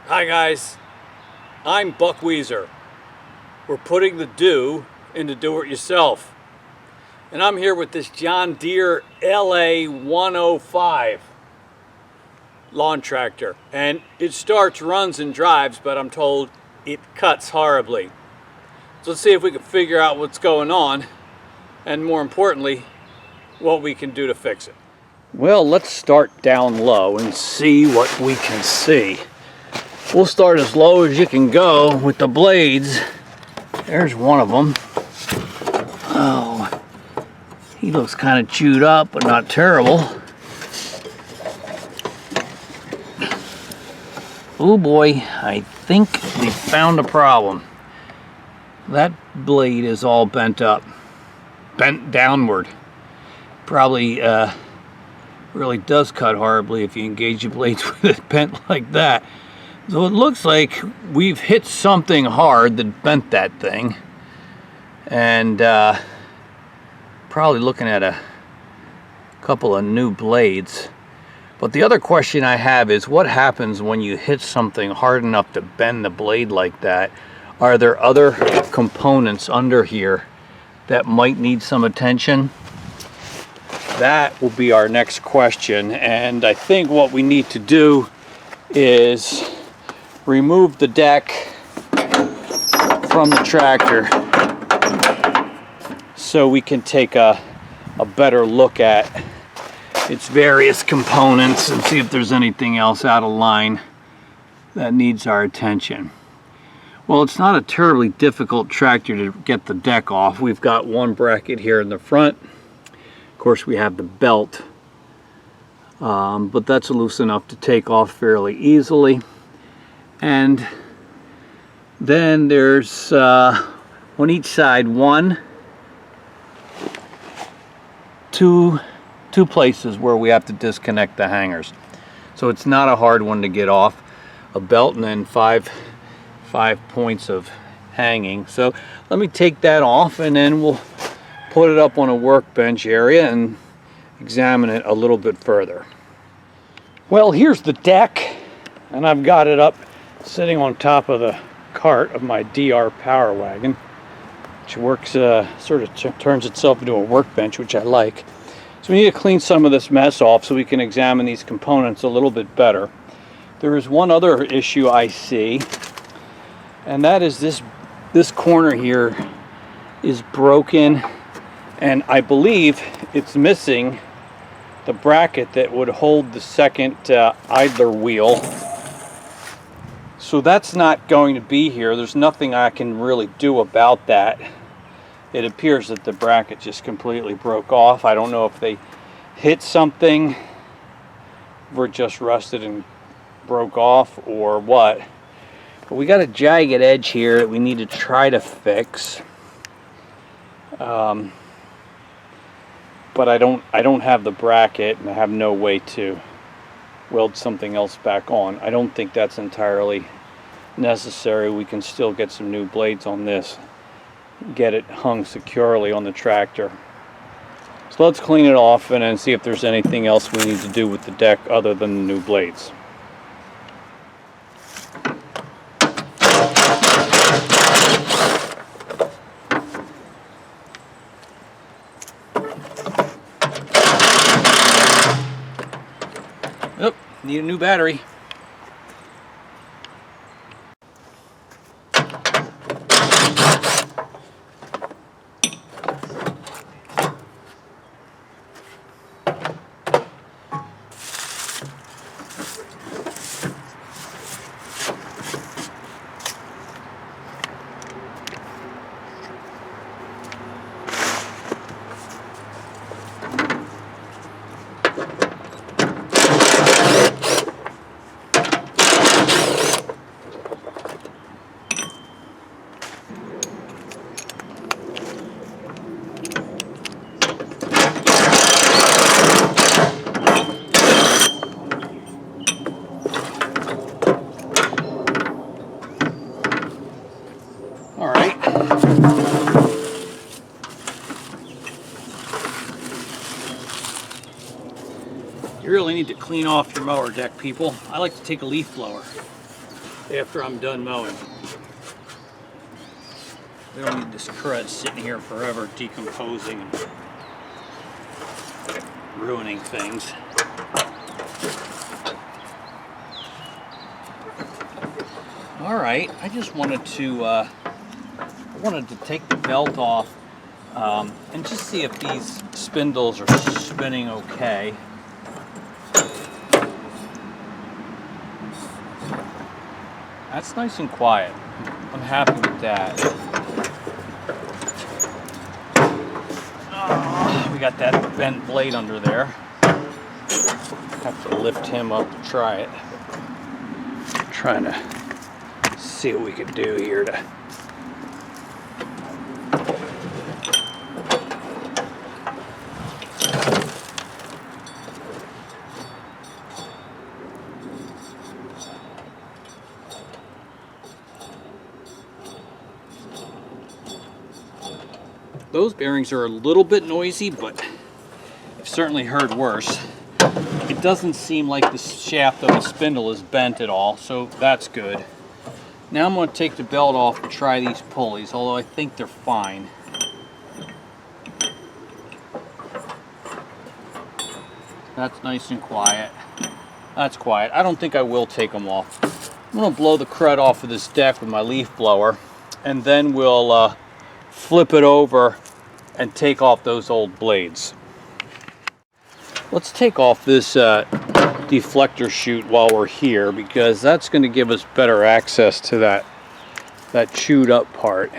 Hi guys, I'm Buck Weezer. We're putting the do into do-it-yourself. And I'm here with this John Deere LA105 lawn tractor. And it starts, runs, and drives, but I'm told it cuts horribly. So let's see if we can figure out what's going on, and more importantly, what we can do to fix it. Well, let's start down low and see what we can see. We'll start as low as you can go with the blades. There's one of them. Oh, he looks kind of chewed up, but not terrible. Oh boy, I think we found a problem. That blade is all bent up, bent downward. Probably really does cut horribly if you engage your blades with it bent like that. So it looks like we've hit something hard that bent that thing, and probably looking at a couple of new blades. But the other question I have is, what happens when you hit something hard enough to bend the blade like that? Are there other components under here that might need some attention? That will be our next question, and I think what we need to do is remove the deck from the tractor so we can take a better look at its various components and see if there's anything else out of line that needs our attention. Well, it's not a terribly difficult tractor to get the deck off. We've got one bracket here in the front. Of course, we have the belt, but that's loose enough to take off fairly easily. And then there's on each side two places where we have to disconnect the hangers. So it's not a hard one to get off. A belt and then five points of hanging. So let me take that off, and then we'll put it up on a workbench area and examine it a little bit further. Well, here's the deck, and I've got it up sitting on top of the cart of my Deere power wagon, which works sort of turns itself into a workbench, which I like. So we need to clean some of this mess off so we can examine these components a little bit better. There is one other issue I see, and that is this corner here is broken, and I believe it's missing the bracket that would hold the second idler wheel. So that's not going to be here. There's nothing I can really do about that. It appears that the bracket just completely broke off. I don't know if they hit something or just rusted and broke off or what. But we got a jagged edge here that we need to try to fix. But I don't have the bracket, and I have no way to weld something else back on. I don't think that's entirely necessary. We can still get some new blades on this, get it hung securely on the tractor. So let's clean it off and then see if there's anything else we need to do with the deck other than the new blades. Yep, need a new battery. You really need to clean off your mower deck, people. I like to take a leaf blower after I'm done mowing. We don't need this crud sitting here forever decomposing and ruining things. All right, I just wanted to take the belt off and just see if these spindles are spinning okay. That's nice and quiet. I'm happy with that. Oh, we got that bent blade under there. Have to lift him up to try it. Trying to see what we can do here to those bearings are a little bit noisy, but I've certainly heard worse. It doesn't seem like the shaft of the spindle is bent at all, so that's good. Now I'm going to take the belt off and try these pulleys, although I think they're fine. That's nice and quiet. That's quiet. I don't think I will take them off. I'm going to blow the crud off of this deck with my leaf blower, and then we'll flip it over and take off those old blades. Let's take off this deflector chute while we're here, because that's going to give us better access to that chewed up part.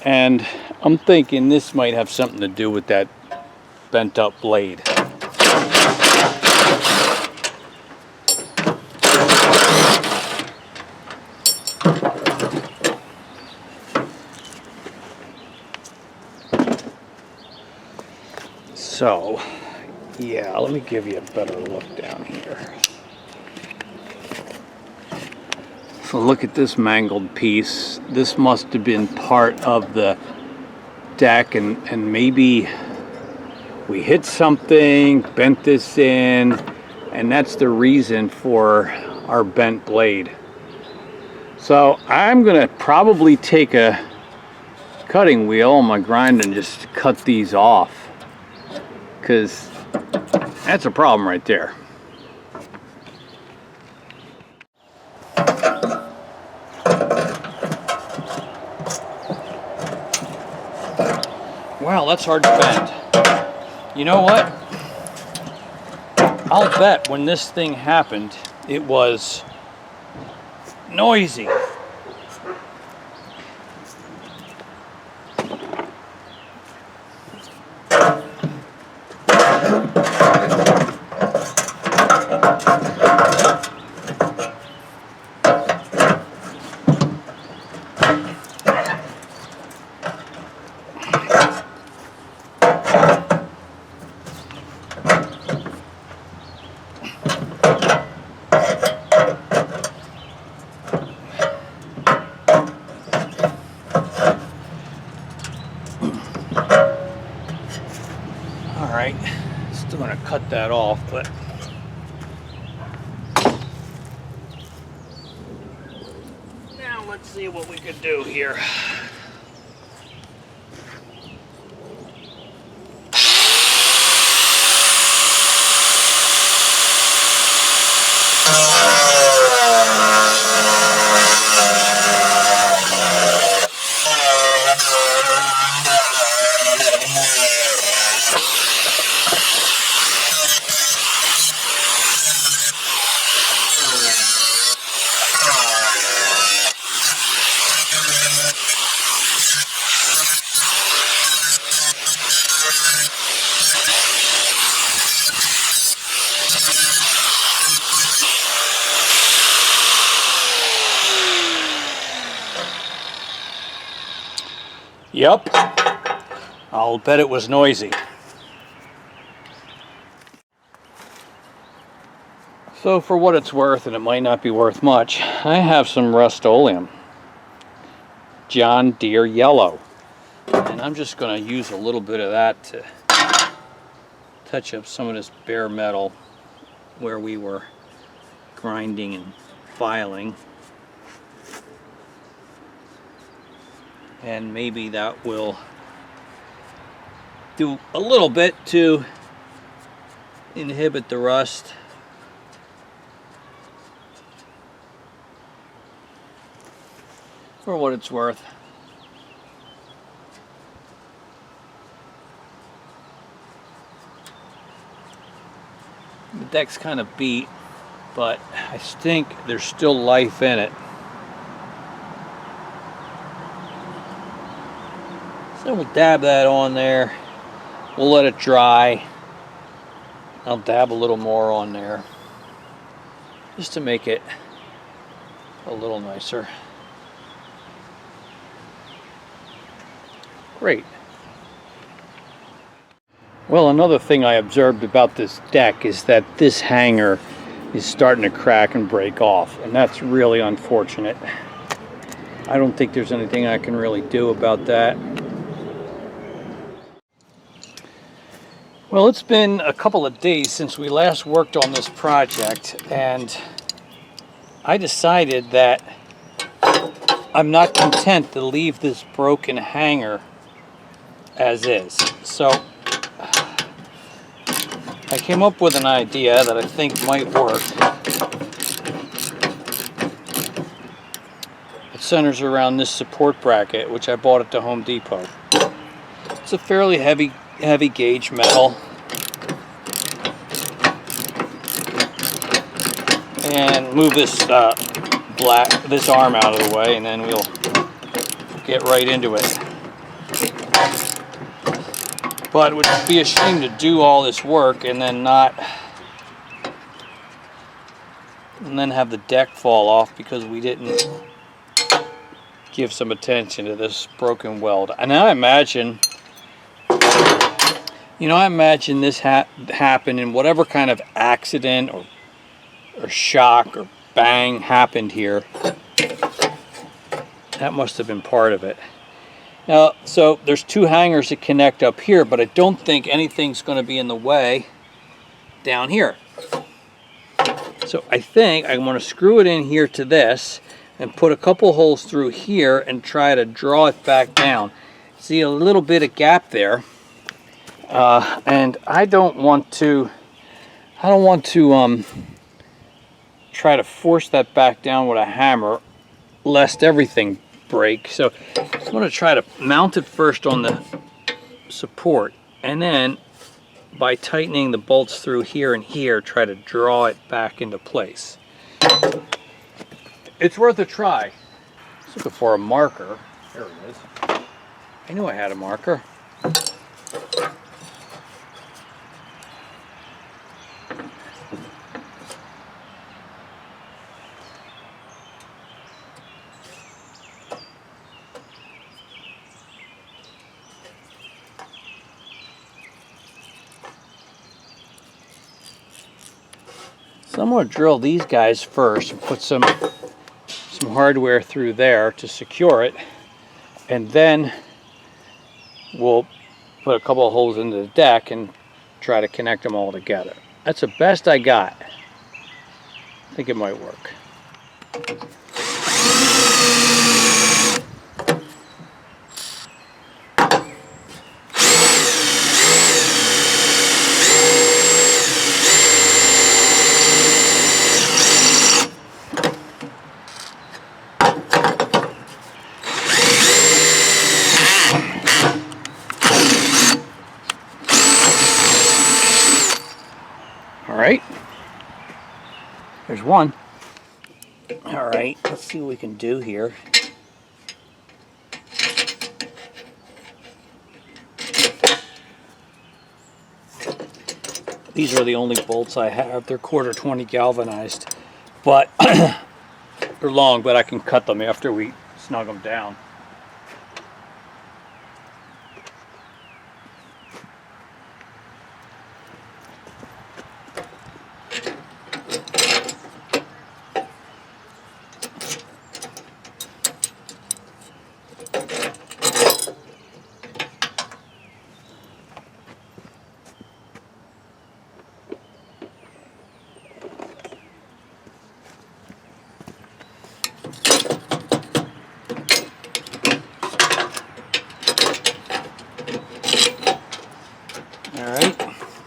And I'm thinking this might have something to do with that bent up blade. So, yeah, let me give you a better look down here. So look at this mangled piece. This must have been part of the deck, and maybe we hit something, bent this in, and that's the reason for our bent blade. So I'm gonna probably take a cutting wheel on my grinder and just cut these off, because that's a problem right there. Wow, that's hard to bend. You know what? I'll bet when this thing happened, it was noisy. Alright, still going to cut that off, but now let's see what we could do here. Yep, I'll bet it was noisy. So for what it's worth, and it might not be worth much, I have some Rust-Oleum, John Deere yellow, and I'm just going to use a little bit of that to touch up some of this bare metal where we were grinding and filing. And maybe that will do a little bit to inhibit the rust. For what it's worth. The deck's kind of beat, but I think there's still life in it. So we'll dab that on there. We'll let it dry. I'll dab a little more on there just to make it a little nicer. Great. Well, another thing I observed about this deck is that this hanger is starting to crack and break off, and that's really unfortunate. I don't think there's anything I can really do about that. Well, it's been a couple of days since we last worked on this project, and I decided that I'm not content to leave this broken hanger as is. So I came up with an idea that I think might work. It centers around this support bracket, which I bought at the Home Depot. It's a fairly heavy gauge metal. And move this this arm out of the way, and then we'll get right into it. But it would be a shame to do all this work and then have the deck fall off because we didn't give some attention to this broken weld. And I imagine, this happened in whatever kind of accident or shock or bang happened here. That must have been part of it. Now, so there's two hangers that connect up here, but I don't think anything's going to be in the way down here. So I think I'm going to screw it in here to this and put a couple holes through here and try to draw it back down. See a little bit of gap there, and I don't want to try to force that back down with a hammer lest everything break. So I'm going to try to mount it first on the support, and then by tightening the bolts through here and here, try to draw it back into place. It's worth a try. I was looking for a marker. There it is. I knew I had a marker. So I'm going to drill these guys first and put some hardware through there to secure it, and then we'll put a couple of holes into the deck and try to connect them all together. That's the best I got. I think it might work. Alright, there's one. Alright, let's see what we can do here. These are the only bolts I have. They're 1/4 galvanized, but they're long, but I can cut them after we snug them down.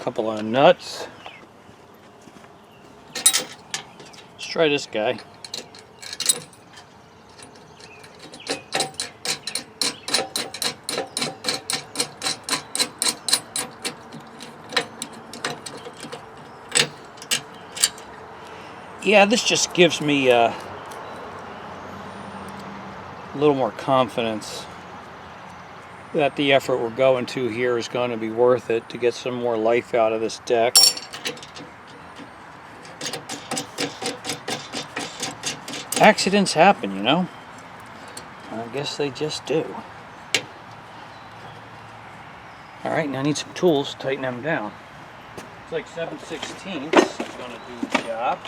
couple of nuts. Let's try this guy. Yeah, this just gives me a little more confidence that the effort we're going to here is going to be worth it to get some more life out of this deck. Accidents happen, you know? I guess they just do. Alright, now I need some tools to tighten them down. It's like 7/16 is going to do the job.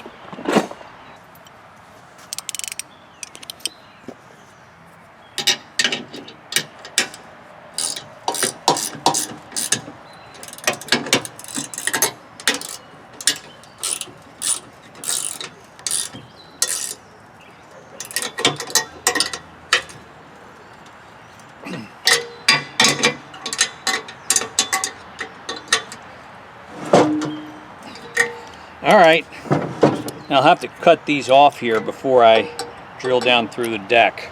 Alright, now I'll have to cut these off here before I drill down through the deck. I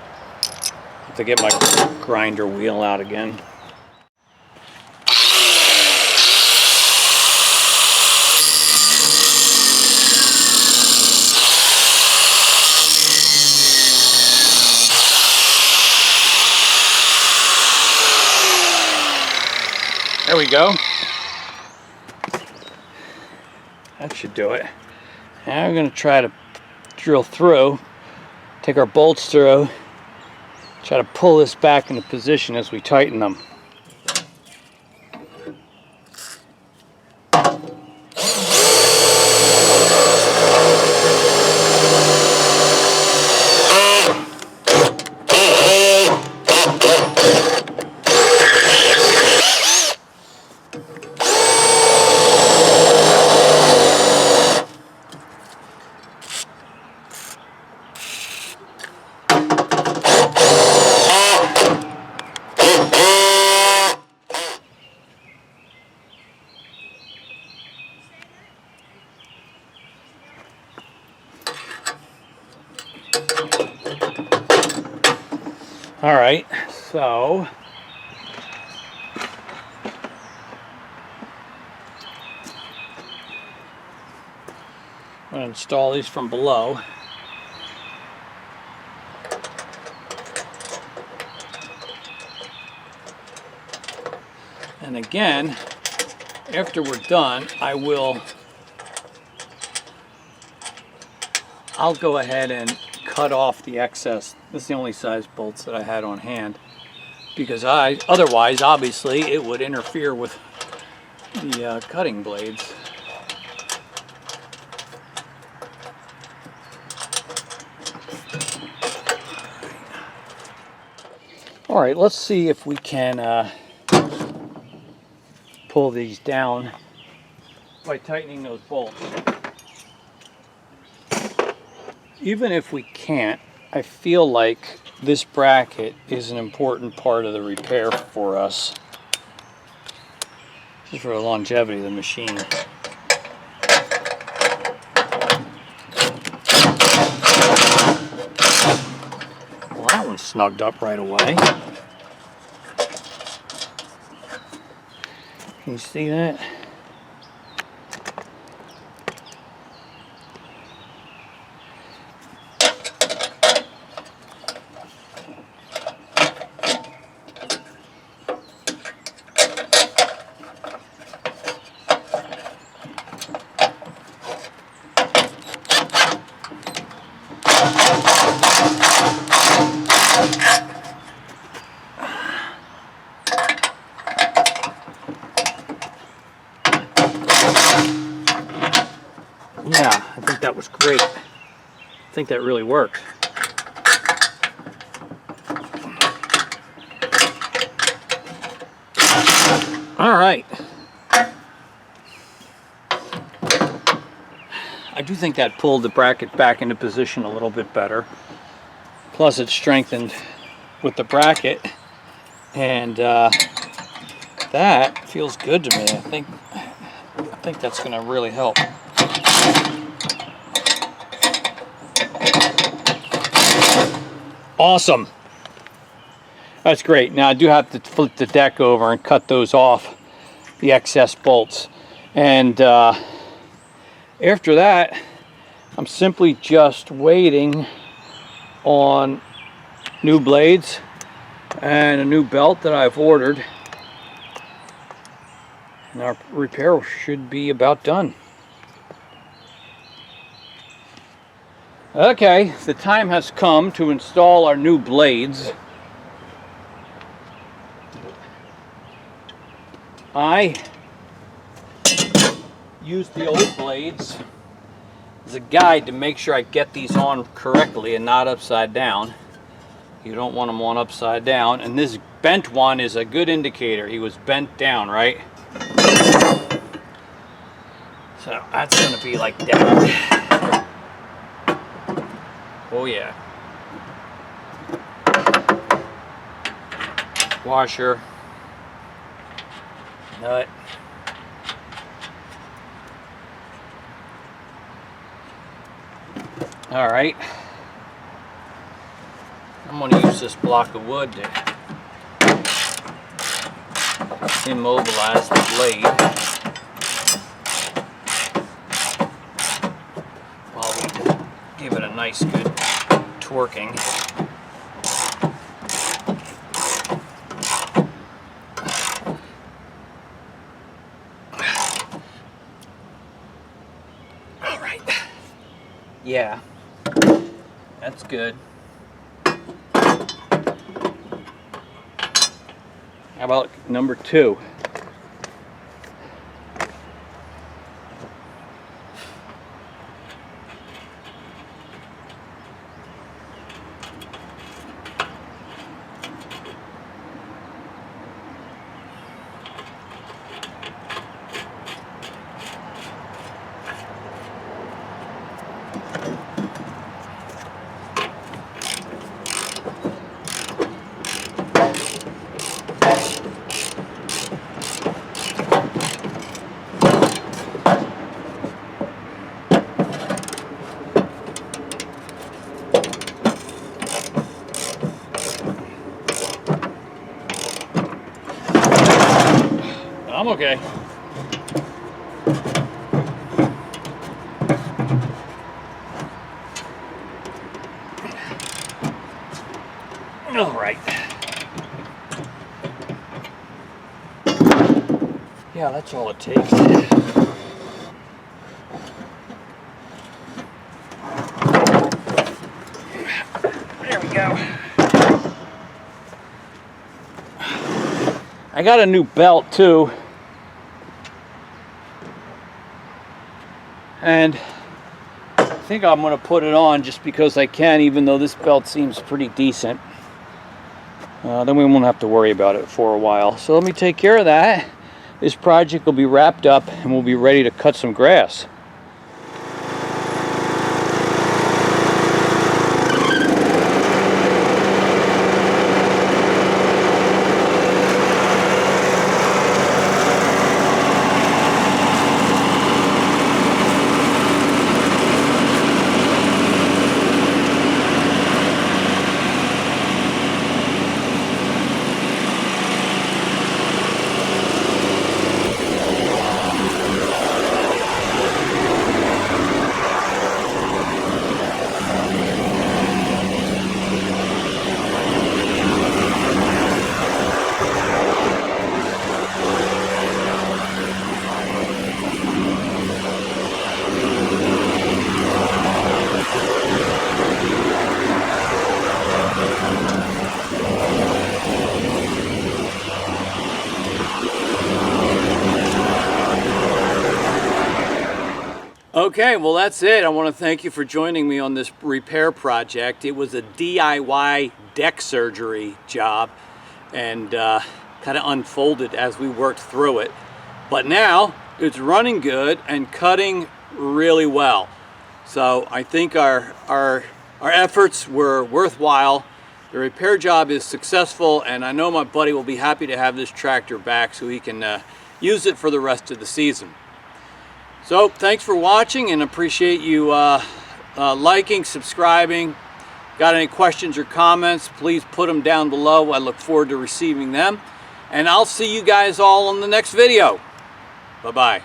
have to get my grinder wheel out again. There we go. That should do it. Now we're going to try to drill through, take our bolts through, try to pull this back into position as we tighten them. Alright, so I'm going to install these from below. And again, after we're done, I'll go ahead and cut off the excess. This is the only size bolts that I had on hand, because otherwise, obviously, it would interfere with the cutting blades. All right, let's see if we can pull these down by tightening those bolts. Even if we can't, I feel like this bracket is an important part of the repair for us, just for the longevity of the machine. Well, that one snugged up right away. Can you see that? Yeah, I think that was great. I think that really worked. All right. I do think that pulled the bracket back into position a little bit better. Plus it's strengthened with the bracket, and that feels good to me. I think think that's going to really help. Awesome. That's great. Now I do have to flip the deck over and cut those off, the excess bolts. And after that, I'm simply just waiting on new blades and a new belt that I've ordered. And our repair should be about done. Okay, the time has come to install our new blades. I used the old blades as a guide to make sure I get these on correctly and not upside down. You don't want them on upside down. And this bent one is a good indicator. He was bent down, right? So that's going to be like that. Oh yeah. Washer. Nut. All right. I'm going to use this block of wood to immobilize the blade while we give it a nice good torquing. All right. Yeah, that's good. How about number 2? I'm okay. All right. Yeah, that's all it takes. There we go. I got a new belt too. And I think I'm going to put it on just because I can, even though this belt seems pretty decent. Then we won't have to worry about it for a while. So let me take care of that. This project will be wrapped up and we'll be ready to cut some grass. Okay, well that's it. I want to thank you for joining me on this repair project. It was a DIY deck surgery job and kind of unfolded as we worked through it. But now it's running good and cutting really well. So I think our efforts were worthwhile. The repair job is successful, and I know my buddy will be happy to have this tractor back so he can use it for the rest of the season. So thanks for watching, and appreciate you liking, subscribing. Got any questions or comments, please put them down below. I look forward to receiving them. And I'll see you guys all in the next video. Bye-bye.